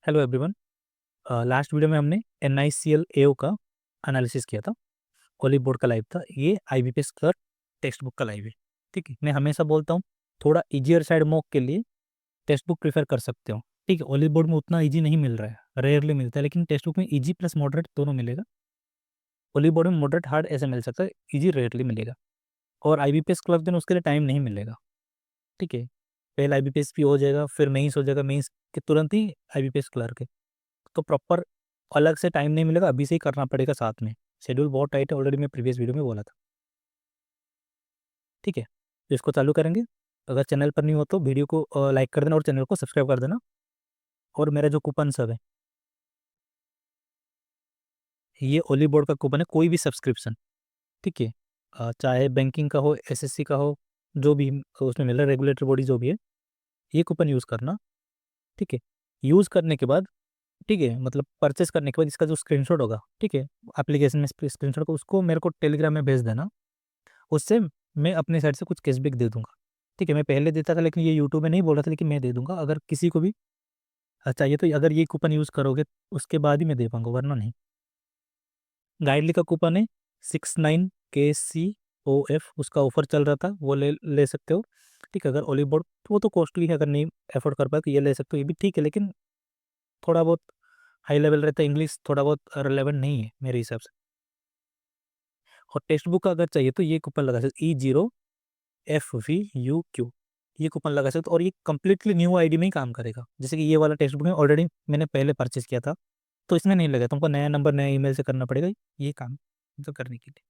Hello everyone. Last video में हमने NICL AO का एनालिसिस किया था। ओलिव बोर्ड का लाइव था। ये IBPS का टेक्स्ट बुक का लाइव है। ठीक है, मैं हमेशा बोलता हूँ थोड़ा इजियर साइड मॉक के लिए टेक्स्ट बुक प्रीफर कर सकते हो। ठीक है, ओलिव बोर्ड में उतना इजी नहीं मिल रहा है, रेयरली मिलता है, लेकिन टेक्स्ट बुक में इजी प्लस मॉडरेट दोनों मिलेगा। ओलिव बोर्ड में मॉडरेट हार्ड ऐसे मिल सकता है, इजी रेयरली मिलेगा। और IBPS क्लर्क दिन उसके लिए टाइम नहीं मिलेगा। ठीक है, पहले IBPS भी हो जाएगा, फिर मेंस हो जाएगा, मेंस के तुरंत ही IBPS क्लर्क है। तो प्रॉपर अलग से टाइम नहीं मिलेगा, अभी से ही करना पड़ेगा साथ में। शेड्यूल बहुत टाइट है, ऑलरेडी मैं प्रीवियस वीडियो में बोला था। ठीक है, तो इसको चालू करेंगे। अगर चैनल पर नहीं हो तो वीडियो को लाइक कर देना और चैनल को सब्सक्राइब कर देना। और मेरा जो कूपन सब है, ये ओली बोर्ड का कूपन है। कोई भी सब्सक्रिप्शन, ठीक है, चाहे बैंकिंग का हो, SSC का हो, जो भी उसमें मिल रहा है, रेगुलेटरी बॉडी जो भी है, ये कूपन यूज़ करना। ठीक है, यूज़ करने के बाद, ठीक है, मतलब परचेस करने के बाद इसका जो स्क्रीनशॉट होगा, ठीक है, एप्लीकेशन में स्क्रीनशॉट को उसको मेरे को टेलीग्राम में भेज देना। उससे मैं अपने साइड से कुछ कैशबैक दे दूंगा। ठीक है, मैं पहले देता था लेकिन ये यूट्यूब में नहीं बोल रहा था, लेकिन मैं दे दूंगा अगर किसी को भी चाहिए तो। अगर ये कूपन यूज़ करोगे उसके बाद ही मैं दे पाऊंगा, वरना नहीं। गाइडली का कूपन है 69KCOF, उसका ऑफर चल रहा था, वो ले ले सकते हो। ठीक है, अगर ओलिव बोर्ड तो वो तो कॉस्टली है, अगर नहीं अफोर्ड कर पाए तो ये ले सकते हो, ये भी ठीक है, लेकिन थोड़ा बहुत हाई लेवल रहता है, इंग्लिश थोड़ा बहुत रेलेवेंट नहीं है मेरे हिसाब से। और टेक्स्ट बुक का अगर चाहिए तो ये कूपन लगा सकते, E0FVUQ, ये कूपन लगा सकते हो। और ये कम्प्लीटली न्यू आईडी में ही काम करेगा। जैसे कि ये वाला टेक्स्ट बुक में ऑलरेडी मैंने पहले परचेज किया था, तो इसमें नहीं लगा, तुमको नया नंबर नया ईमेल से करना पड़ेगा ये काम मतलब करने के लिए।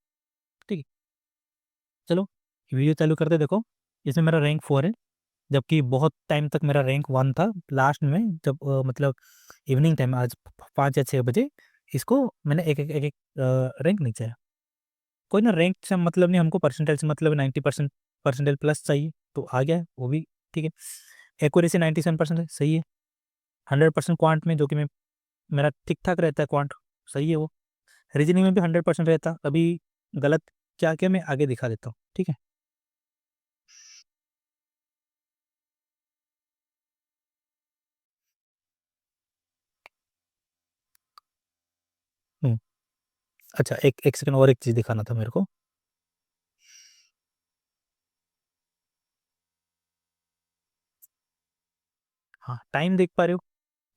ठीक है, चलो वीडियो चालू करते। देखो, इसमें मेरा रैंक 4 है, जबकि बहुत टाइम तक मेरा रैंक 1 था। लास्ट में जब मतलब इवनिंग टाइम, आज 5 या 6 बजे, इसको मैंने एक रैंक नीचे आया। कोई ना, रैंक से मतलब नहीं, हमको परसेंटेज से मतलब 90% परसेंटेज प्लस चाहिए, तो आ गया है वो भी। ठीक है, एक्यूरेसी 97% है, सही है। 100% क्वांट में, जो कि मैं मेरा ठीक ठाक रहता है क्वांट, सही है वो। रीजनिंग में भी 100% रहता। अभी गलत क्या क्या मैं आगे दिखा देता हूँ। ठीक है, हम्म, अच्छा, एक एक सेकंड, और एक चीज़ दिखाना था मेरे को। हाँ, टाइम देख पा रहे हो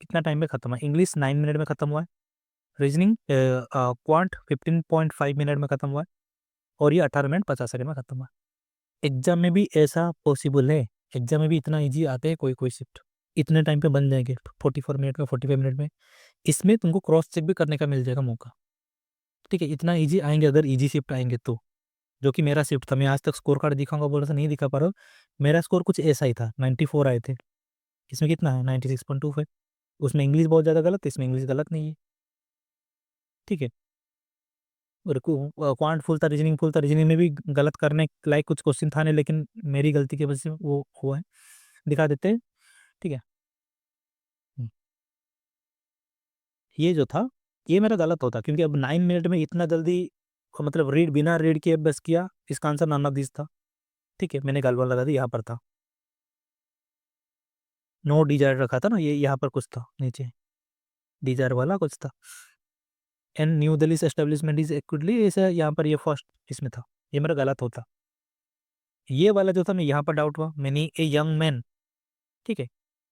कितना टाइम में खत्म है? इंग्लिश 9 मिनट में खत्म हुआ है। रीजनिंग क्वांट 15.5 मिनट में खत्म हुआ है। और ये 18 मिनट 50 सेकंड में खत्म हुआ है। एग्जाम में भी ऐसा पॉसिबल है। एग्जाम में भी इतना इजी आते हैं कोई कोई शिफ्ट, इतने टाइम पे बन जाएंगे, 44 मिनट में, 45 मिनट में। इसमें तुमको क्रॉस चेक भी करने का मिल जाएगा मौका। ठीक है, इतना इजी आएंगे अगर इजी शिफ्ट आएंगे तो। जो कि मेरा शिफ्ट था, मैं आज तक स्कोर कार्ड दिखाऊंगा बोल रहा था, नहीं दिखा पा रहा हूँ। मेरा स्कोर कुछ ऐसा ही था, 94 आए थे। इसमें कितना है? 96.25। उसमें इंग्लिश बहुत ज़्यादा गलत है, इसमें इंग्लिश गलत नहीं है। ठीक है, और क्वांट फुल था, रीजनिंग फुल था। रीजनिंग में भी गलत करने लायक कुछ क्वेश्चन था नहीं, लेकिन मेरी गलती की वजह से वो हुआ है। दिखा देते हैं। ठीक है, हम्म, ये जो था, ये मेरा गलत होता, क्योंकि अब 9 मिनट में इतना जल्दी, मतलब रीड बिना रीड किए बस किया, इसका आंसर नन ऑफ दिस था। ठीक है, मैंने गलत लगा दी, यहाँ पर था नो डिजायर रखा था ना, ये यहाँ पर कुछ था नीचे, डिजायर वाला कुछ था। And new Delhi establishment is equally, ऐसा यहाँ पर ये फर्स्ट इसमें था। ये मेरा गलत होता। ये वाला जो था, मैं यहाँ पर डाउट हुआ, मैंने ए यंग मैन, ठीक है,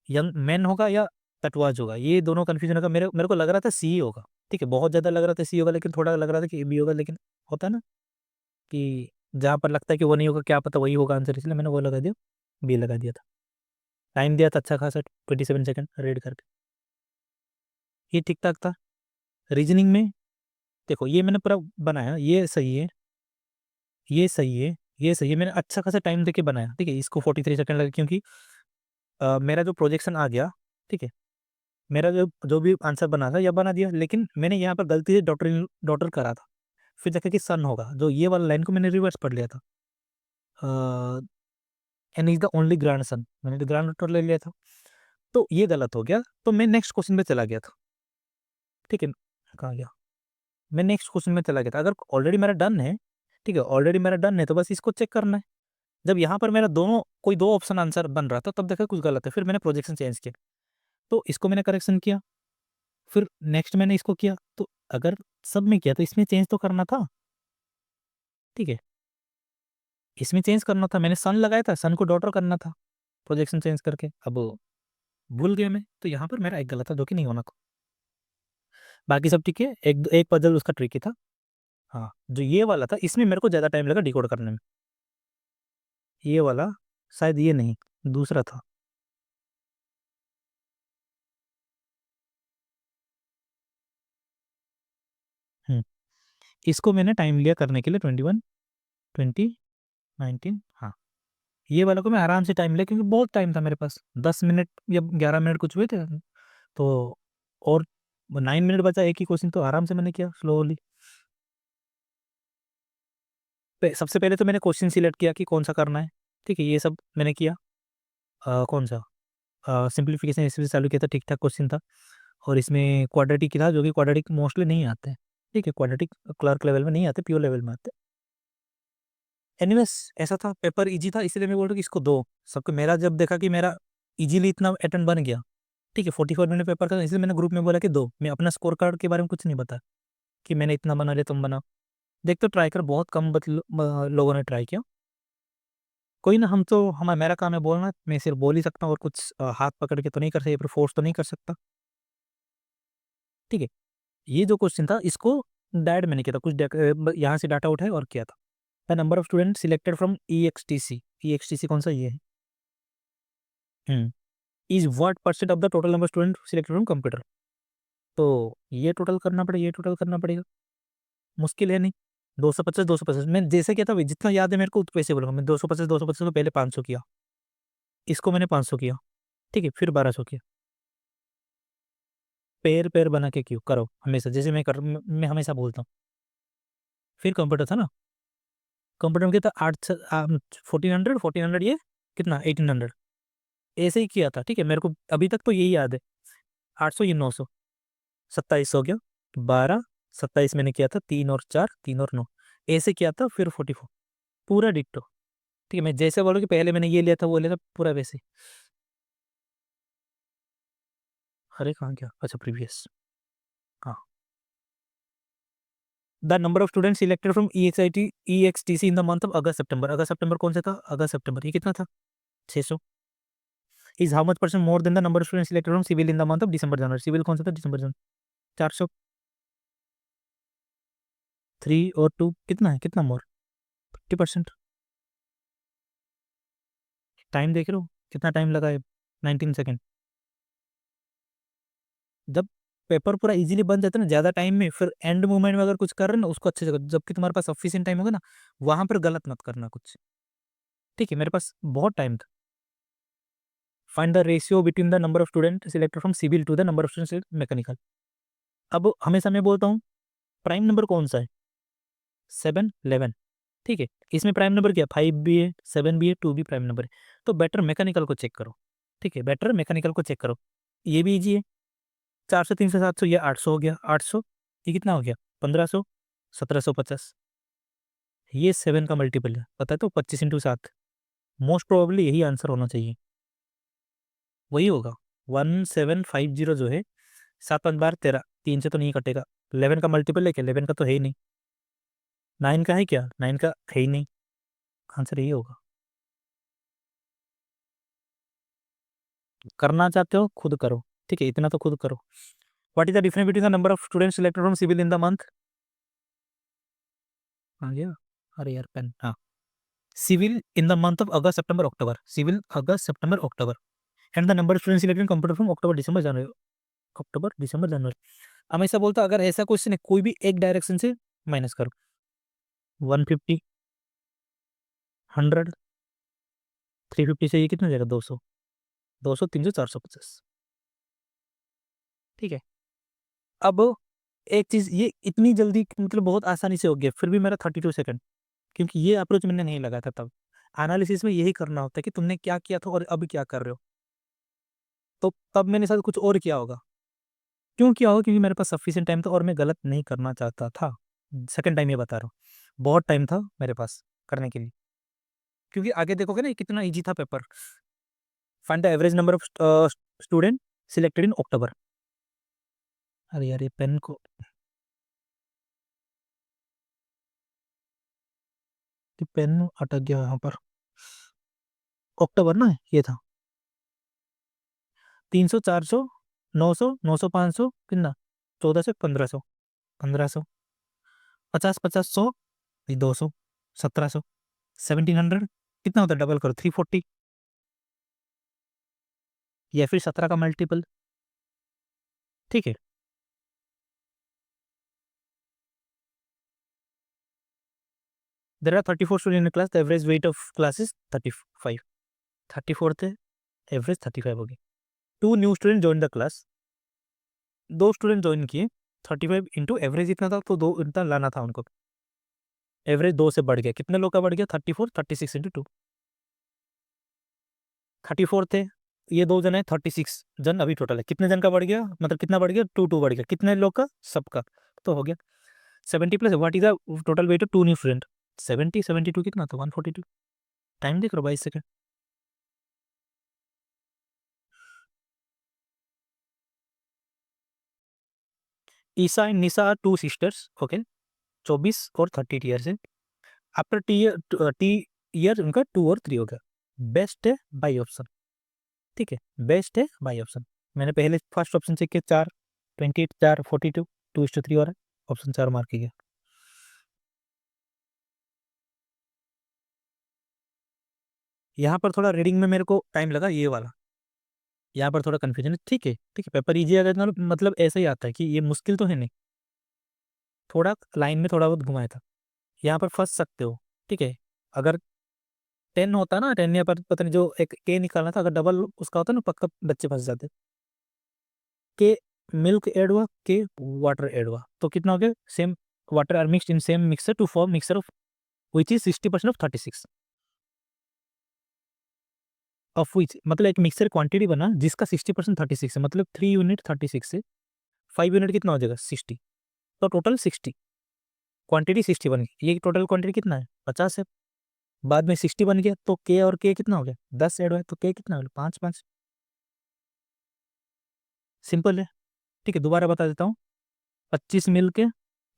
यंग मैन होगा या तटवाज होगा, ये दोनों कंफ्यूजन होगा। मेरे मेरे को लग रहा था सी होगा। ठीक है, बहुत ज़्यादा लग रहा था सी होगा, लेकिन थोड़ा लग रहा था कि ए बी होगा। लेकिन होता है ना कि जहाँ पर लगता है कि वो नहीं होगा, क्या पता वही होगा आंसर, इसलिए मैंने वो लगा दिया, बी लगा दिया था। टाइम दिया था अच्छा खासा, 27 सेकंड रीड करके, ये ठीक ठाक था। रीजनिंग में देखो, ये मैंने पूरा बनाया, ये सही है, ये सही है, ये सही है, मैंने अच्छा खासा टाइम देके बनाया। ठीक है, इसको 43 सेकंड लगे, क्योंकि मेरा जो प्रोजेक्शन आ गया, ठीक है, मेरा जो जो भी आंसर बना था यह बना दिया, लेकिन मैंने यहाँ पर गलती से डॉटर डॉटर करा था। फिर जाके कि सन होगा, जो ये वाला लाइन को मैंने रिवर्स पढ़ लिया था। N is the only grandson, मैंने तो ग्रैंड डॉटर ले लिया था, तो ये गलत हो गया। तो मैं नेक्स्ट क्वेश्चन में चला गया था। ठीक है, कहाँ गया? मैं नेक्स्ट क्वेश्चन में चला गया था। अगर ऑलरेडी मेरा डन है, ठीक है, ऑलरेडी मेरा डन है, तो बस इसको चेक करना है। जब यहाँ पर मेरा दोनों कोई दो ऑप्शन आंसर बन रहा था, तब देखा कुछ गलत है, फिर मैंने प्रोजेक्शन चेंज किया, तो इसको मैंने करेक्शन किया। फिर नेक्स्ट मैंने इसको किया, तो अगर सब में किया तो इसमें चेंज तो करना था, ठीक है, इसमें चेंज करना था, मैंने सन लगाया था, सन को डॉटर करना था प्रोजेक्शन चेंज करके, अब भूल गया मैं, तो यहाँ पर मेरा एक गलत था जो कि नहीं होना। बाकी सब ठीक है, एक एक पजल उसका ट्रिकी था। हाँ, जो ये वाला था इसमें मेरे को ज़्यादा टाइम लगा डिकोड करने में, ये वाला शायद ये नहीं, दूसरा था। इसको मैंने टाइम लिया करने के लिए 21, 20, 19, हाँ, ये वाला को मैं आराम से टाइम लिया क्योंकि बहुत टाइम था मेरे पास, 10 मिनट या 11 मिनट कुछ हुए थे, तो और 9 मिनट बचा, एक ही क्वेश्चन, तो आराम से मैंने किया स्लोली। सबसे पहले तो मैंने क्वेश्चन सिलेक्ट किया कि कौन सा करना है, ठीक है, ये सब मैंने किया। कौन सा सिंप्लीफिकेशन इससे चालू किया था, ठीक ठाक क्वेश्चन था, और इसमें क्वाड्रेटिक था, जो कि क्वाड्रेटिक मोस्टली नहीं आते हैं, ठीक है, क्वाड्रेटिक क्लर्क लेवल में नहीं आते, प्योर लेवल में आते। एनीवेज ऐसा था, पेपर इजी था, इसलिए मैं बोल रहा हूँ कि इसको दो सबको। मेरा जब देखा कि मेरा इजीली इतना अटेम्प्ट बन गया, ठीक है, 44 मिनट पेपर का, इसलिए मैंने ग्रुप में बोला कि दो, मैं अपना स्कोर कार्ड के बारे में कुछ नहीं बता कि मैंने इतना बना लिया, तुम बनाओ। देख तो ट्राई कर, बहुत कम लोगों ने ट्राई किया। कोई ना, हम तो मेरा काम है बोलना, मैं सिर्फ बोल ही सकता हूँ, और कुछ हाथ पकड़ के तो नहीं कर सकता, फोर्स तो नहीं कर सकता, ठीक है। ये जो क्वेश्चन था इसको डायरेक्ट मैंने किया था, कुछ यहाँ से डाटा उठाए और किया था। The number of student selected from EXTC, EXTC कौन सा, ये है, is what percent of the total number student selected from computer. तो ये टोटल करना पड़ेगा, ये टोटल करना पड़ेगा, मुश्किल है नहीं। 250, 250 मैं जैसे क्या था, जितना याद है मेरे को उतने पैसे बोलूँगा मैं, 250, 250 तो पहले 500 किया, इसको मैंने 500 किया, ठीक है, फिर 1200 किया। पेयर पेयर बना के क्यों करो हमेशा, जैसे मैं हमेशा बोलता हूँ। फिर कंप्यूटर था ना, कंप्यूटर में कितना 1400, 1400, ये कितना 1800, ऐसे ही किया था, ठीक है, मेरे को अभी तक तो यही याद है। 800, ये 900, 27 हो गया, 12, 27 मैंने किया था, 3 और 4, 3 और 9, ऐसे किया था, फिर 44, पूरा डिक्टो, ठीक है, मैं जैसे बोलो कि पहले मैंने ये लिया था वो लिया था, पूरा वैसे। अरे कहाँ गया, अच्छा प्रीवियस, हाँ। The number of student selected from EXTC in the month of August September, अगस्त सितंबर कौन सा था, अगस्त सितंबर, ये कितना था, 600। Is how much percent more than the number of student selected from civil in the month of December January, civil कौन सा था, दिसंबर जनवरी, 400। 3 और 2 कितना है, कितना मोर, 50%। टाइम देख रहे हो कितना टाइम लगा है, 19 सेकेंड। जब पेपर पूरा इजीली बन जाता है ना ज़्यादा टाइम में, फिर एंड मोमेंट में अगर कुछ कर रहे हैं ना उसको अच्छे से करो, जबकि तुम्हारे पास सफिशिएंट टाइम होगा ना, वहां पर गलत मत करना कुछ, ठीक है, मेरे पास बहुत टाइम था। Find the ratio between the number of student selected from civil to the number of student mechanical. अब हमेशा मैं बोलता हूँ प्राइम नंबर कौन सा है, 7, 11, ठीक है, इसमें प्राइम नंबर क्या, 5 भी है, 7 भी है, 2 भी प्राइम नंबर है, तो बेटर मैकेनिकल को चेक करो, ठीक है, बेटर मैकेनिकल को चेक करो, ये भी ईजी है। 400, 300, 700, ये 800 हो गया, 800, ये कितना हो गया, 1500, 1750, ये 7 का मल्टीपल है, पता है, तो 25 × 7, मोस्ट प्रोबेबली यही आंसर होना चाहिए, वही होगा। 1750 जो है, 7×5 = 13, 3 से तो नहीं कटेगा, 11 का मल्टीपल है क्या, 11 का तो है ही नहीं, 9 का है क्या, 9 का है ही नहीं, आंसर यही होगा। करना चाहते हो खुद करो, ठीक है, इतना तो खुद करो। What is the difference between the number of students selected from civil in the month, आ गया, अरे यार पेन, हाँ, civil in the month of August September October, civil August September October, and the number of students selected computer from October December January, October December January. हमेशा बोलता अगर ऐसा question है कोई भी एक डायरेक्शन से माइनस करो, 150, 100, 350 से ये कितना हो जाएगा, 200, 200, 300, 450, ठीक है। अब एक चीज ये इतनी जल्दी मतलब बहुत आसानी से हो गया, फिर भी मेरा 32 सेकंड, क्योंकि ये अप्रोच मैंने नहीं लगाया था तब। एनालिसिस में यही करना होता है कि तुमने क्या किया था और अब क्या कर रहे हो, तो तब मैंने शायद कुछ और किया होगा। क्यों किया होगा, क्योंकि मेरे पास सफिशिएंट टाइम था और मैं गलत नहीं करना चाहता था। सेकंड टाइम ये बता रहा हूँ, बहुत टाइम था मेरे पास करने के लिए, क्योंकि आगे देखोगे ना ये कितना ईजी था paper. Find the average number of student selected in October, अरे यार ये पेन को, ये पेन अटक गया यहाँ पर। अक्टूबर ना ये था। 300, 400, 900, 900, 500 कितना, 1400, 1500, 1500, 50, 50, 100, 200, 1700, 1700, कितना होता है डबल करो, 340, या फिर 17 का मल्टीपल। ठीक है। There are 34 student in class, the average weight of class is 35। 34 थे, एवरेज 35 हो गई। 2 new student join the class, 2 student join किए, 35 इंटू एवरेज इतना था तो 2 इतना लाना था उनको। एवरेज 2 से बढ़ गया, कितने लोग का बढ़ गया, 34, 36 इंटू 2। 34 थे, ये 2 जन है, 36 जन अभी टोटल है। कितने जन का बढ़ गया, मतलब कितना बढ़ गया, 2 बढ़ गया, कितने लोग का, सबका, तो हो गया 70 plus what is the total weight of 2 new student, 70, 72 कितना था, 142। टाइम देख लो 22 second. Isa and Nisha are 2 sisters, okay, 24 और 30 ईयर से। आफ्टर टी ईयर उनका 2 और 3 हो गया। बेस्ट है बाई ऑप्शन, ठीक है, बेस्ट है बाई ऑप्शन। मैंने पहले फर्स्ट ऑप्शन चेक किया, 4, 28, 4, 42, 2:3 और है, ऑप्शन 4 मार्क किया। यहाँ पर थोड़ा रीडिंग में मेरे को टाइम लगा, ये वाला यहाँ पर थोड़ा कंफ्यूजन है। ठीक है, ठीक है, पेपर इजी अगर मतलब ऐसा ही आता है कि ये मुश्किल तो है नहीं, थोड़ा लाइन में थोड़ा बहुत घुमाया था, यहाँ पर फंस सकते हो। ठीक है, अगर 10 होता ना, 10 या पर पता नहीं जो एक के निकालना था, अगर डबल उसका होता ना, पक्का बच्चे फंस जाते। के मिल्क ऐड हुआ, के वाटर ऐड हुआ, तो कितना हो गया, same water are mixed in same mixture to form mixture of which is 60% of 36, of which मतलब एक मिक्सर क्वांटिटी बना जिसका 60% 36 है, मतलब 3 यूनिट 36 से 5 यूनिट कितना हो जाएगा, 60, तो टोटल 60, क्वांटिटी 60 बन गई, ये टोटल क्वांटिटी कितना है, 50 है। बाद में 60 बन गया, तो के और के कितना हो गया, 10 ऐड हुआ, तो के कितना हो गया, 5, 5। सिंपल है। ठीक है, दोबारा बता देता हूँ, 25 मिल्क है,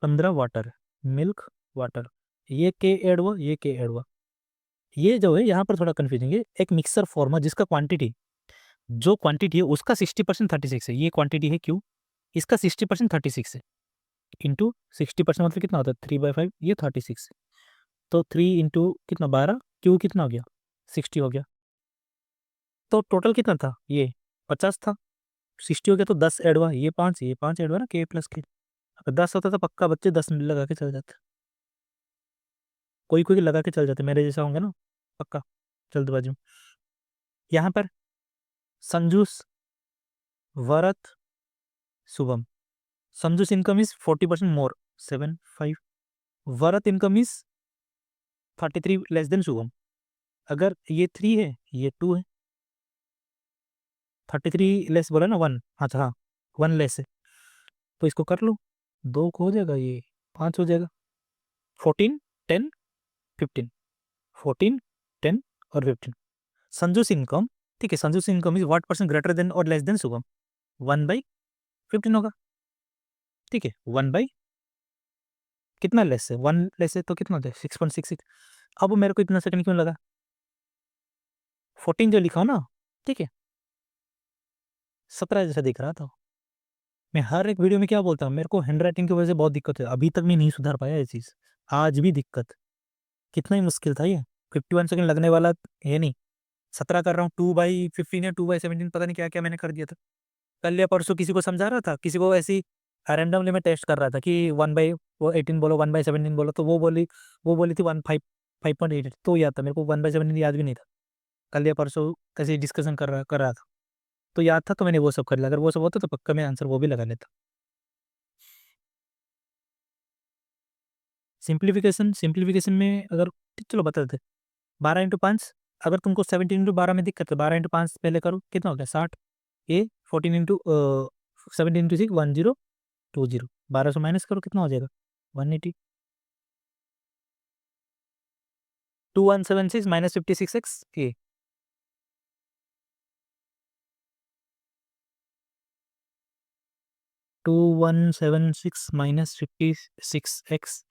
15 वाटर, मिल्क वाटर, ये के ऐड हुआ, ये के ऐड हुआ। ये जो है यहाँ पर थोड़ा कंफ्यूजिंग है, एक मिक्सर फॉर्म है जिसका क्वांटिटी, जो क्वांटिटी है उसका 60% 36 है, ये क्वांटिटी है क्यू, इसका 60% 36 है, इंटू 60% मतलब कितना होता है, 3/5, ये 36, तो 3 इंटू कितना, 12, क्यू कितना हो गया, 60 हो गया। तो टोटल कितना था, ये 50 था, 60 हो गया, तो 10 ऐड हुआ, ये 5 ऐड हुआ ना, के प्लस के। अगर 10 होता तो पक्का बच्चे 10 मिनट लगा के चल जाते, कोई कोई लगा के चल जाते, मेरे जैसा होंगे ना, पक्का जल्दबाजी में। यहाँ पर Sanjus, Varat, Shubham, Sanjus income is 40% more, 7, 5, Varat income is 33 less than Shubham. अगर ये 3 है, ये 2 है, 33 लेस बोला ना, 1, अच्छा हाँ, 1 लेस है, तो इसको कर लो, 2 को हो जाएगा, ये 5 हो जाएगा, 14, 10, 15, 14, 10 और 15। संजूस इनकम, ठीक है, Sanjus income is what percent greater than और लेस देन शुभम, 1/15 होगा। ठीक है, 1 बाई कितना लेस है, 1 लेस है तो कितना होता है, 6.66। अब मेरे को इतना सेकंड क्यों लगा, 14 जो लिखा हो ना, ठीक है, 17 जैसा दिख रहा था। मैं हर एक वीडियो में क्या बोलता हूँ, मेरे को हैंड राइटिंग की वजह से बहुत दिक्कत है, अभी तक मैं नहीं सुधार पाया ये चीज़, आज भी दिक्कत। कितना ही मुश्किल था ये, 51 सेकंड लगने वाला है नहीं, 17 कर रहा हूँ, 2/15 या 2/17, पता नहीं क्या क्या मैंने कर दिया था। कल या परसों किसी को समझा रहा था, किसी को ऐसी रैंडमली में टेस्ट कर रहा था कि 1/18 बोलो, 1/17 बोलो, तो वो बोली थी 5.8, तो याद था मेरे को, 1/17 याद भी नहीं था। कल या परसों ऐसे डिस्कशन कर रहा था, तो याद था, तो मैंने वो सब कर लिया, अगर वो सब होता तो पक्का मैं आंसर वो भी लगा लेता। सिंप्लीफिकेशन, सिंप्लीफिकेशन में अगर, चलो बता देते, 12 × 5, अगर तुमको 17 × 12 में दिक्कत है, 12 × 5 पहले करो, कितना हो गया, 60, ये 14 × 17 × 6, 1020, 1200 माइनस करो, कितना हो जाएगा, 180, 2176 माइनस 56x, ये 2176 minus 56x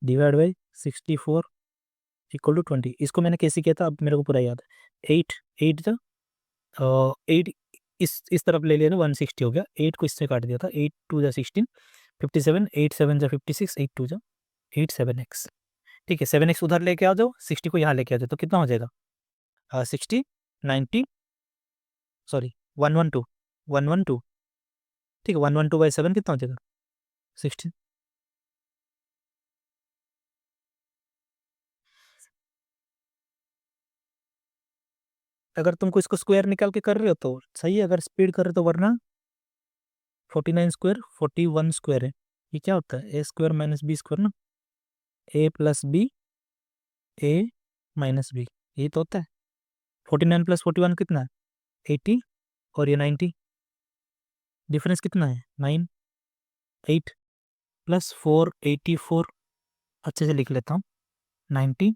divide by 64 equal to 20। इसको मैंने कैसे किया था अब मेरे को पूरा याद है। 8 था, 8 इस तरफ ले लिया था, 160 हो गया। 8 को इससे काट दिया था, 8 2 जा 16, 57, 8 7 जा 56, 8 2 जा 8 7x। ठीक है, 7x उधर लेके आ जाओ, 60 को यहाँ लेके आ जाओ, तो कितना हो जाएगा? 60 90 सॉरी 112 112। ठीक है, 112/7 कितना हो जाएगा? 16। अगर तुमको इसको स्क्वायर निकाल के कर रहे हो तो सही है, अगर स्पीड कर रहे हो तो, वरना 49 स्क्वायर 41 स्क्वायर है। ये क्या होता है? ए स्क्वायर माइनस बी स्क्वायर ना, ए प्लस बी ए माइनस बी, ये तो होता है। 49 प्लस 41 कितना है? 80, और ये 90, डिफरेंस कितना है? 9। 8 प्लस 4 84, अच्छे से लिख लेता हूँ, 90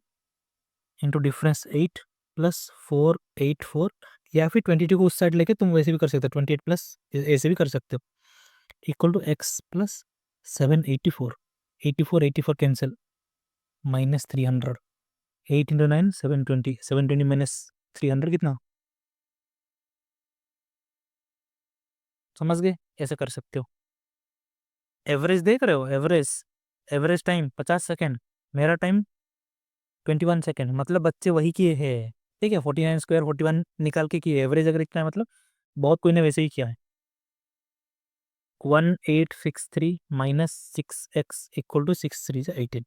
इंटू डिफरेंस 8 प्लस 4 84, या फिर 22 को उस साइड लेके तुम वैसे भी कर सकते हो, 28 प्लस ऐसे भी कर सकते हो, equal to X plus 784। 84 84 cancel, minus 300। 8 into 9 720, 720 minus 300 कितना? समझ गए? ऐसे कर सकते हो। एवरेज देख रहे हो? एवरेज, एवरेज टाइम 50 सेकेंड, मेरा टाइम 21 सेकेंड, मतलब बच्चे वही किए हैं। ठीक है, 49 स्क्वायर 41 निकाल के किए, एवरेज अगर इतना है मतलब बहुत कोई ने वैसे ही किया है। 1863 माइनस 6x इक्वल टू 6 3 से 18।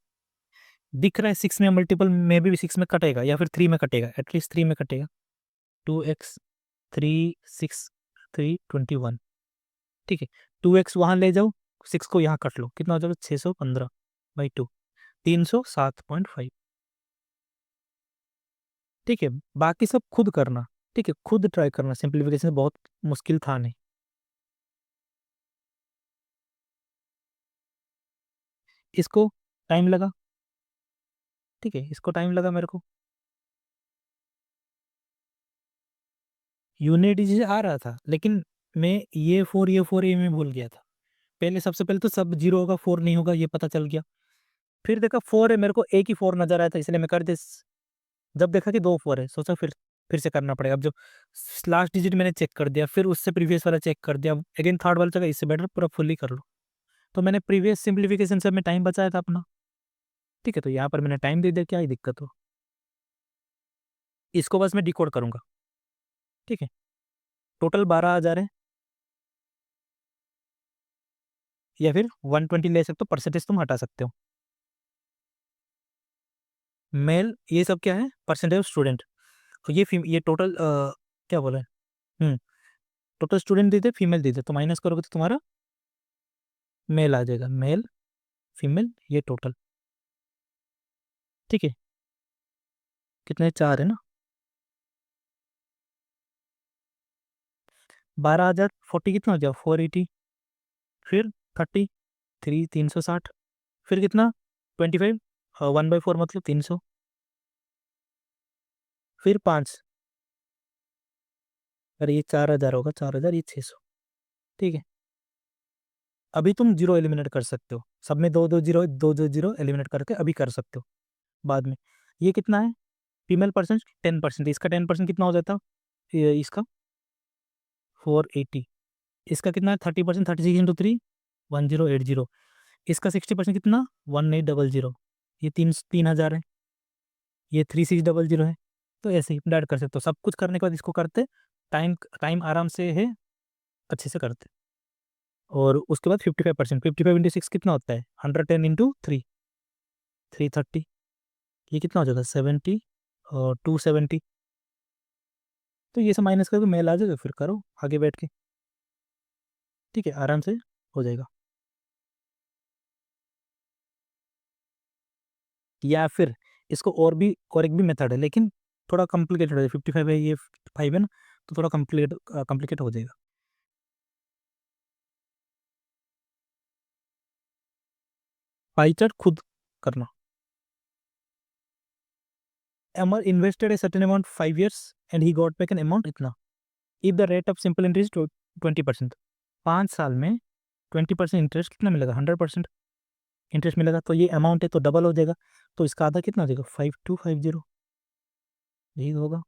दिख रहा है 6 में मल्टीपल में भी 6 में कटेगा, या फिर 3 में कटेगा, एटलीस्ट 3 में कटेगा। 2x 3 6 3 21। ठीक है, 2x वहाँ ले जाओ, 6 को यहाँ कट लो, कितना हो जाएगा? 615/2, 307.5। ठीक है, बाकी सब खुद करना। ठीक है, खुद ट्राई करना, सिंप्लीफिकेशन बहुत मुश्किल था नहीं। इसको टाइम लगा, ठीक है, इसको टाइम लगा मेरे को, यूनिट डिजिट आ रहा था, लेकिन मैं ये 4 में भूल गया था। पहले सबसे पहले तो सब जीरो होगा, 4 नहीं होगा, ये पता चल गया। फिर देखा 4 है, मेरे को एक ही 4 नजर आया था, इसलिए मैं कर दे। जब देखा कि 2 4 है, सोचा फिर से करना पड़ेगा। अब जो लास्ट डिजिट मैंने चेक कर दिया, फिर उससे प्रीवियस वाला चेक कर दिया, अगेन थर्ड वाला जगह, इससे बेटर पूरा फुल्ली कर लो। तो मैंने प्रीवियस सिंप्लीफिकेशन से मैं टाइम बचाया था अपना। ठीक है, तो यहाँ पर मैंने टाइम दे दिया, क्या ही दिक्कत हो। इसको बस मैं डिकोड करूंगा। ठीक है, टोटल 12,000 है, या फिर 120 ले सकते हो, परसेंटेज तुम हटा सकते हो। मेल ये सब क्या है? Percentage of student. ये टोटल क्या बोला है? Total student they they, female दे दे, तो माइनस करोगे तो तुम्हारा मेल आ जाएगा, मेल फीमेल ये टोटल। ठीक है, कितने? 4 है ना। 12,000 40 कितना हो गया? 480, फिर 30 360, फिर कितना? 25, 1/4 मतलब 300, फिर 5। अरे ये 4,000 होगा, 4,000, ये 600। ठीक है, अभी तुम जीरो एलिमिनेट कर सकते हो, सब में दो दो जीरो, दो दो जीरो एलिमिनेट करके अभी कर सकते हो बाद में। ये कितना है? फीमेल परसेंट 10%, इसका 10% कितना हो जाता? इसका 480। इसका कितना है? 30%, 36 इंटू 3 1080। इसका 60% कितना? 1800। ये 3,000 है, ये 3600 है। तो ऐसे ही डाइट कर सकते हो। सब कुछ करने के बाद इसको करते, टाइम टाइम आराम से है, अच्छे से करते। और उसके बाद 55%, 55 इंटू 6 कितना होता है? 110 इंटू 3 330। ये कितना हो जाएगा? 70 और 270। तो ये सब माइनस करके मेल आ जाएगा, फिर करो आगे बैठ के। ठीक है, आराम से हो जाएगा। या फिर इसको और एक भी मेथड है, लेकिन थोड़ा कॉम्प्लिकेटेड है। 55 है, ये 5 है ना, तो थोड़ा कॉम्प्लिकेट हो जाएगा। पाई चार्ट खुद करना। Amar invested a certain amount 5 years and he got back an amount इतना, if the rate of simple interest is 20%। 5 साल में 20% इंटरेस्ट कितना मिलेगा, 100% इंटरेस्ट मिलेगा। तो ये अमाउंट है तो डबल हो जाएगा, तो इसका आधा कितना हो जाएगा, 5250, यही होगा।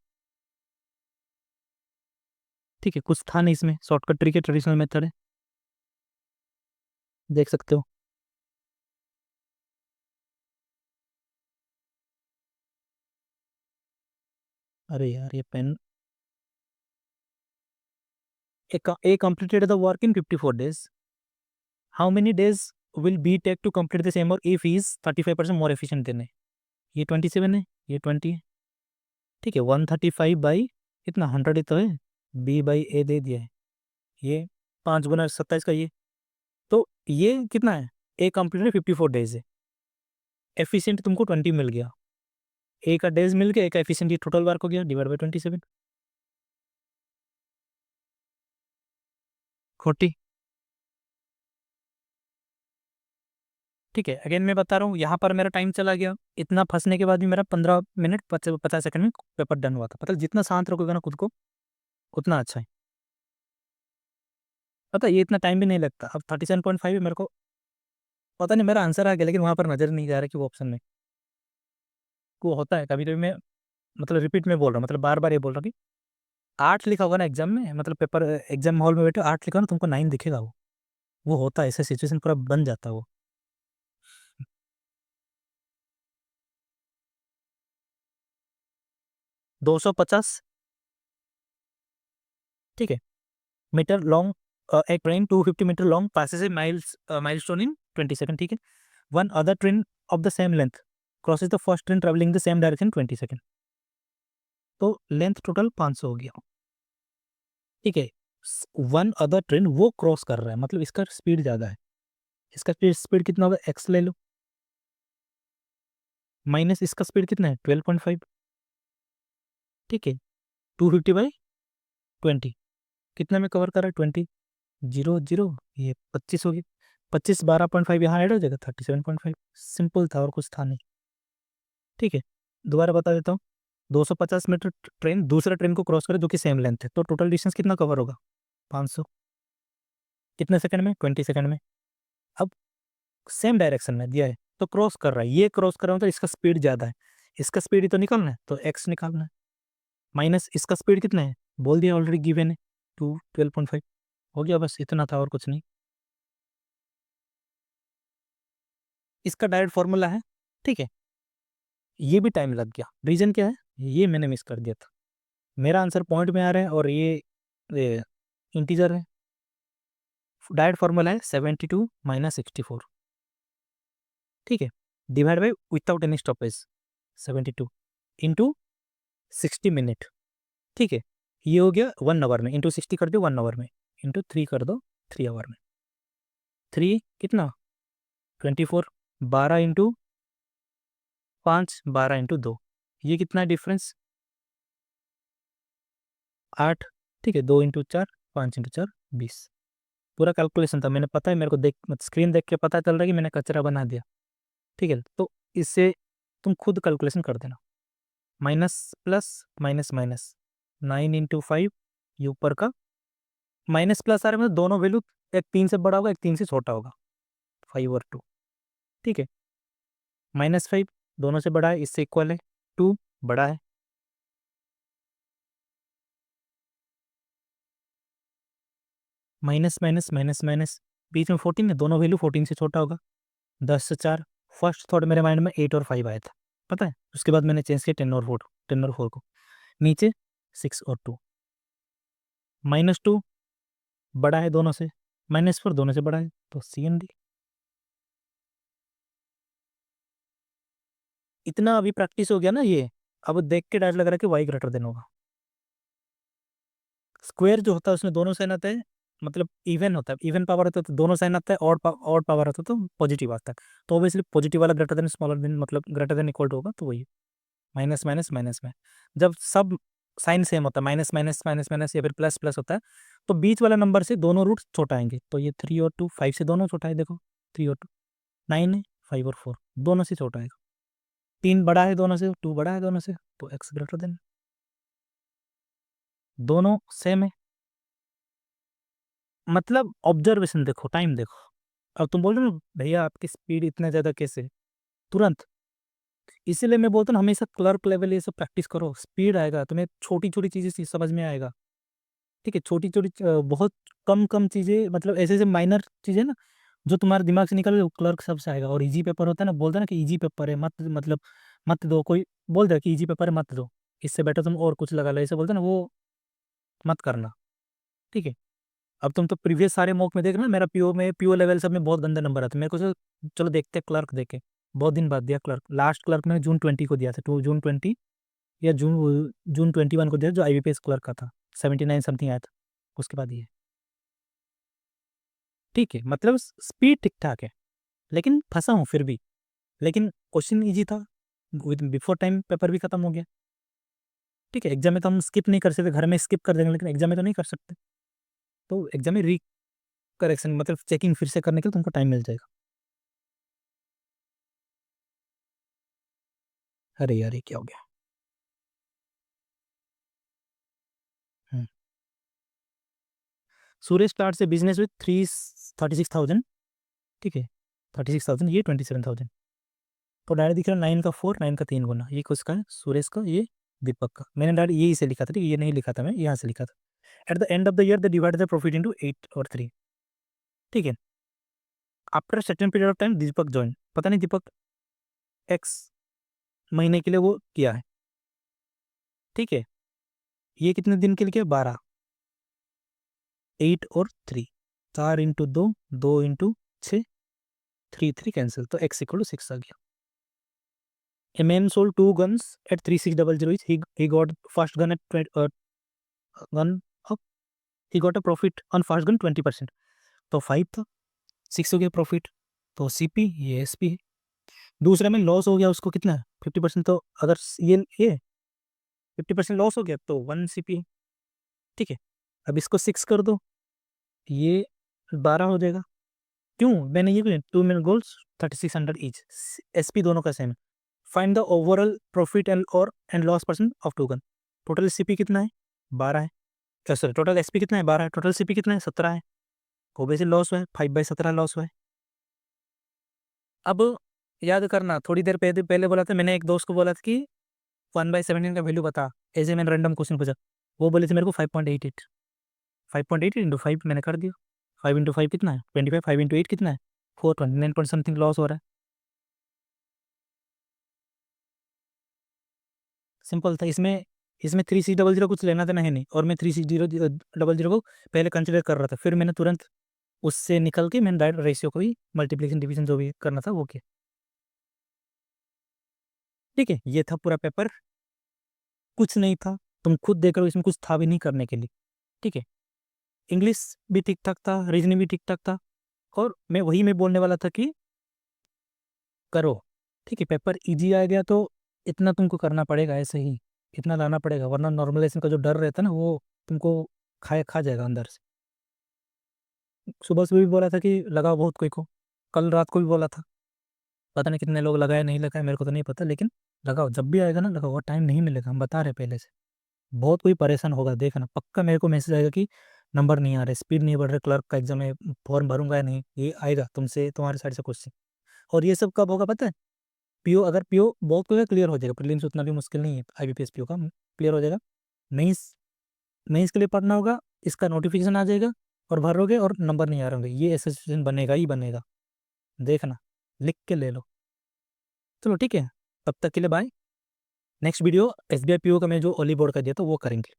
ठीक है, कुछ था नहीं इसमें, शॉर्टकट ट्रिक है, ट्रेडिशनल मेथड है, देख सकते हो। अरे यार ये pen, A completed the work in 54 days. How many days will B take to complete the same work if he is 35% more efficient than A? ये 27 है, ये 20 है। ठीक है, 135 बाई कितना, 100 ही तो है, B बाई ए दे दिया है, ये 5 गुना 27 का ये। तो ये कितना है, ए कंप्लीटेड 54 डेज है, एफिशिएंट तुमको 20 मिल गया, ए का डेज मिल गया, ए का एफिशिएंट, ये टोटल वर्क हो गया डिवाइड बाई 27, 40। ठीक है, अगेन मैं बता रहा हूँ, यहाँ पर मेरा टाइम चला गया, इतना फंसने के बाद भी मेरा 15 मिनट 50 सेकंड में पेपर डन हुआ था। मतलब जितना शांत रखोगे ना खुद को, उतना अच्छा है। पता है, ये इतना टाइम भी नहीं लगता। अब 37.5 है, मेरे को पता नहीं मेरा आंसर आ गया, लेकिन वहाँ पर नजर नहीं जा रहा कि वो ऑप्शन में को होता है। कभी कभी मैं मतलब रिपीट में बोल रहा हूँ, मतलब बार बार ये बोल रहा हूँ कि 8 लिखा होगा ना एग्जाम में, मतलब पेपर एग्जाम हॉल में बैठे 8 लिखा हो ना, तुमको 9 दिखेगा वो होता है, ऐसा सिचुएशन पूरा बन जाता है वो। 250, ठीक है, मीटर लॉन्ग एक train 250 meter long passes a milestone in 20 second, ठीक है। One other train of the same length crosses the first train travelling the same direction 20 second. तो लेंथ टोटल 500 हो गया, ठीक है। वन अदर ट्रेन वो cross कर रहा है, मतलब इसका स्पीड ज़्यादा है। इसका स्पीड कितना होगा, एक्स ले लो, माइनस इसका स्पीड कितना है 12.5, ठीक है। 250/20 कितना में कवर कर रहा है, 20, 0 0, ये 25 हो गया, 25 12.5 यहाँ ऐड हो जाएगा 37.5। सिंपल था और कुछ था नहीं, ठीक है। दोबारा बता देता हूँ, 250 मीटर ट्रेन दूसरा ट्रेन को क्रॉस करे जो कि सेम लेंथ है, तो टोटल डिस्टेंस कितना कवर होगा, 500, कितने सेकंड में, 20 सेकंड में। अब सेम डायरेक्शन में दिया है तो क्रॉस कर रहा है, ये क्रॉस कर रहा हूँ तो इसका स्पीड ज़्यादा है, इसका स्पीड ही तो निकालना है, तो एक्स निकालना है, माइनस इसका स्पीड कितना है, बोल दिया ऑलरेडी, गिवन है 12.5, हो गया, बस इतना था और कुछ नहीं। इसका डायरेक्ट फॉर्मूला है, ठीक है। ये भी टाइम लग गया, रीजन क्या है, ये मैंने मिस कर दिया था। मेरा आंसर पॉइंट में आ रहा है और ये इंटीजर है। डायरेक्ट फॉर्मूला है 72 माइनस 64, ठीक है, divide by without any stoppage 72 into 60 minute, ठीक है। ये हो गया 1 आवर में, इंटू 60 कर दो 1 आवर में, इंटू 3 कर दो 3 आवर में। 3 कितना 24, 12 इंटू 5, 12 इंटू 2, ये कितना डिफरेंस 8, ठीक है। 2 इंटू 4, 5 इंटू 4, 20। पूरा कैलकुलेशन था, मैंने पता है, मेरे को देख स्क्रीन देख के पता चल रहा है कि मैंने कचरा बना दिया, ठीक है। तो इससे तुम खुद कैलकुलेशन कर देना, minus plus minus minus, 9 into 5, ये ऊपर का माइनस प्लस आ रहा है, मतलब दोनों वैल्यू, एक 3 से बड़ा होगा, एक 3 से छोटा होगा, 5 और 2, ठीक है। -5 दोनों से बड़ा है, इससे इक्वल है, 2 बड़ा है, माइनस माइनस माइनस माइनस, बीच में 14 है, दोनों वैल्यू 14 से छोटा होगा, 10 से 4। फर्स्ट थॉट मेरे माइंड में 8 और 5 आया था, पता है, उसके बाद मैंने चेंज किया 10 और 4, 10 और 4 को, नीचे 6 और 2, -2 बड़ा है दोनों से, -4 दोनों से बड़ा है, तो CND। इतना अभी प्रैक्टिस हो गया ना ये, अब देख के डायरेक्ट लग रहा है कि वाई ग्रेटर देन होगा। स्क्वायर जो होता है उसमें दोनों साइन आते हैं, मतलब इवन होता है, इवन पावर होता है तो दोनों साइन आता है, ऑड पावर होता है तो पॉजिटिव आता है। तो ऑब्वियसली पॉजिटिव वाला ग्रेटर देन स्मॉलर देन, मतलब ग्रेटर देन इक्वल टू होगा, तो वही माइनस माइनस माइनस में, जब सब साइन सेम होता है, माइनस माइनस माइनस माइनस या फिर प्लस प्लस होता है, तो बीच वाला नंबर से दोनों रूट छोटा आएंगे, तो ये 3 और 2, 5 से दोनों छोटा है, देखो 3 और 2, 9 है, 5 और 4 दोनों से छोटा है, 3 बड़ा है दोनों से, 2 बड़ा है दोनों से, तो एक्स ग्रेटर देन, दोनों सेम है, मतलब ऑब्जर्वेशन देखो, टाइम देखो। अब तुम बोल रहे हो भैया आपकी स्पीड इतना ज़्यादा कैसे, तुरंत। इसीलिए मैं बोलता हूँ हमेशा क्लर्क लेवल ये सब प्रैक्टिस करो, स्पीड आएगा तुम्हें, छोटी छोटी चीज़ें समझ में आएगा। ठीक है, छोटी छोटी बहुत कम कम चीज़ें, मतलब ऐसे ऐसे माइनर चीज़ें ना जो तुम्हारे दिमाग से निकल, वो क्लर्क सबसे आएगा। और इजी पेपर होता है ना, बोलते हैं ना कि इजी पेपर है, मत मतलब मत दो, कोई बोल दे कि इजी पेपर है मत दो, इससे बेटर तुम और कुछ लगा लो, ऐसे बोलते हैं ना, वो मत करना। ठीक है। अब तुम तो प्रीवियस सारे मॉक में देख ना, मेरा पीओ में, पीओ लेवल सब में बहुत गंदे नंबर आते मेरे को। चलो देखते हैं क्लर्क देखे, बहुत दिन बाद दिया क्लर्क, लास्ट क्लर्क मैंने जून 20 को दिया था, जून 20 या जून 21 को दिया, जो IBPS क्लर्क का था, 79 समथिंग आया था, उसके बाद ये। ठीक है, मतलब स्पीड ठीक ठाक है, लेकिन फंसा हूँ फिर भी। लेकिन क्वेश्चन इजी था, विद बिफोर टाइम पेपर भी खत्म हो गया। ठीक है, एग्जाम में तो हम स्किप नहीं कर सकते, घर में स्किप कर देंगे, लेकिन एग्जाम में तो नहीं कर सकते। तो एग्जाम में री करेक्शन मतलब चेकिंग फिर से करने के लिए तुमको टाइम मिल जाएगा। अरे यार ये क्या हो गया। हम्म। सुरेश स्टार्ट से बिजनेस विथ 36,000। ठीक है, 36,000, ये 27,000। तो डायरेक्ट दिख रहा है 9 का 4, 9 का 3 गुना, ये किसका है, सुरेश का, ये दीपक का। मैंने डायरेक्ट यही से लिखा था, ठीक है, ये नहीं लिखा था, मैं यहाँ से लिखा था। At the end of the year they divide the profit into 8 और 3। ठीक है। After certain period of time Deepak join, पता नहीं दीपक एक्स महीने के लिए वो किया है। ठीक है, ये कितने दिन के लिए किया, 12, 8 और 3, 4 इंटू 2, 2 इंटू 6, 3 कैंसिल, तो एक्स इक्वल टू 6 आ गया। A man sold 2 guns at 3600 each. He got first gun at 20, gun up. He got a profit on first gun 20%. तो 5 था, 6 हो गया प्रॉफिट, तो CP ये SP है। दूसरे में लॉस हो गया, उसको कितना है 50%, तो अगर ये 50% लॉस हो गया तो 1 CP है। ठीक है, अब इसको 6 कर दो, ये 12 हो जाएगा। क्यों मैंने ये किया, 2 मिनट गोल्स 3600 ईच, SP दोनों का सेम है। Find the overall profit and loss percent of 2 gun. Total CP कितना है, 12 है, सॉरी टोटल SP कितना है, 12 है, टोटल CP कितना है, 17 है। ओबेसिली लॉस हुआ है, 5/17 लॉस हुआ है। अब याद करना, थोड़ी देर पहले पहले बोला था मैंने, एक दोस्त को बोला था कि 1/17 का वैल्यू बता, ऐसे मैंने रैंडम क्वेश्चन पूछा, वो बोले थे मेरे को 5.88, 5.88 इंटू 5 मैंने कर दिया। 5 इंटू 5 कितना है 25, 5 इंटू 8 कितना है 429 पॉइंट समथिंग लॉस हो रहा है। सिंपल था। इसमें इसमें 3600 कुछ लेना देना है नहीं, और मैं 3600 को पहले कंसिडर कर रहा था, फिर मैंने तुरंत उससे निकल के मैंने डायरेक्ट रेशियो को भी, मल्टीप्लिकेशन डिवीजन जो भी करना था वो किया। ठीक है, ये था पूरा पेपर, कुछ नहीं था, तुम खुद देख रहे हो, इसमें कुछ था भी नहीं करने के लिए। ठीक है, इंग्लिश भी ठीक ठाक था, रीजनिंग भी ठीक ठाक था, और मैं बोलने वाला था कि करो। ठीक है, पेपर इजी आ गया तो इतना तुमको करना पड़ेगा, ऐसे ही इतना लाना पड़ेगा, वरना नॉर्मलाइजेशन का जो डर रहता है ना, वो तुमको खा जाएगा अंदर से। सुबह सुबह भी बोला था कि लगाओ बहुत कोई को, कल रात को भी बोला था, पता नहीं कितने लोग लगाए नहीं लगाए मेरे को तो नहीं पता, लेकिन लगाओ, जब भी आएगा ना लगाओ, और टाइम नहीं मिलेगा, हम बता रहे पहले से। बहुत कोई परेशान होगा, देखना पक्का मेरे को मैसेज आएगा कि नंबर नहीं आ रहे, स्पीड नहीं बढ़ रहे, क्लर्क का एग्जाम में फॉर्म भरूंगा या नहीं, ये आएगा तुमसे, तुम्हारे साइड से क्वेश्चन। और ये सब कब होगा पता है, पीओ, अगर पीओ बहुत कोई क्लियर हो जाएगा, प्रीलिम्स उतना भी मुश्किल नहीं है, IBPS पीओ का क्लियर हो जाएगा। मेंस, मेंस के लिए पढ़ना होगा, इसका नोटिफिकेशन आ जाएगा, और भरोगे और नंबर नहीं आ रहे होंगे, ये एसोसिएशन बनेगा ही बनेगा, देखना, लिख के ले लो। चलो ठीक है, तब तक के लिए bye. Next video SBI PO का मैं जो ओली बोर्ड का दिया था वो करेंगे।